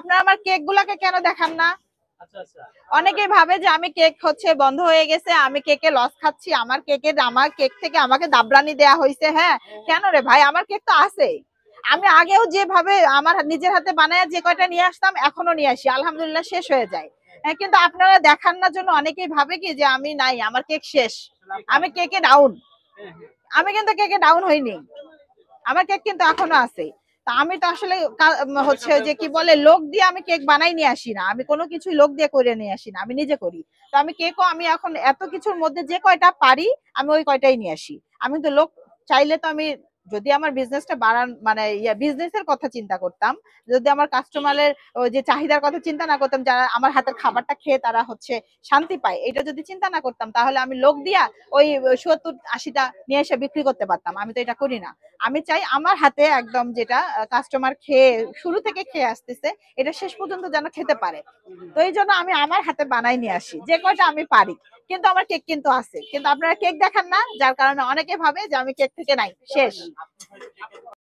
আপনারা আমার কেক গুলাকে কেন দেখান না? অনেকেই ভাবে যে আমি কেক হচ্ছে বন্ধ হয়ে গেছে, আমি কেকে লস খাচ্ছি, আমার কেক থেকে আমাকে দাবরানি দেয়া হয়েছে। হ্যাঁ, কেন রে ভাই, আমার কেক তো আছে। আমি আগেও যেভাবে আমার নিজের হাতে বানায় যে কয়টা নিয়ে আসতাম এখনো নিয়ে আসি, আলহামদুলিল্লাহ শেষ হয়ে যায়। হ্যাঁ, কিন্তু আপনারা দেখান না জন্য অনেকেই ভাবে কি যে আমি নাই, আমার কেক শেষ, আমি কেকে ডাউন। আমি কিন্তু কেকে ডাউন হইনি, আমার কেক কিন্তু এখনো আছে। তা আমি তো আসলে হচ্ছে যে কি বলে লোক দিয়ে আমি কেক বানাই নিয়ে আসি না, আমি কোনো কিছু লোক দিয়ে করে নিয়ে আসি না, আমি নিজে করি। তো আমি কেকও আমি এখন এত কিছুর মধ্যে যে কয়টা পারি আমি ওই কয়টাই নিয়ে আসি। আমি তো লোক চাইলে তো আমি, যদি আমার বিজনেসটা বাড়ান মানে বিজনেসের কথা চিন্তা করতাম, যদি আমার কাস্টমারের ওই যে চাহিদার কথা চিন্তা না করতাম, যারা আমার হাতের খাবারটা খেয়ে তারা হচ্ছে শান্তি পায়, এটা যদি চিন্তা না করতাম, তাহলে আমি লোক দিয়া ওই 70-80টা নিয়ে এসে বিক্রি করতে পারতাম। আমি তো এটা করি না। আমি চাই আমার হাতে একদম যেটা কাস্টমার খেয়ে শুরু থেকে খেয়ে আসতেছে এটা শেষ পর্যন্ত যেন খেতে পারে। তো এই জন্য আমি আমার হাতে বানাই নিয়ে আসি যে কয়টা আমি পারি। কিন্তু আমার কেক কিন্তু আছে, কিন্তু আপনারা কেক দেখান না, যার কারণে অনেকে ভাবে যে আমি কেক থেকে নাই শেষ।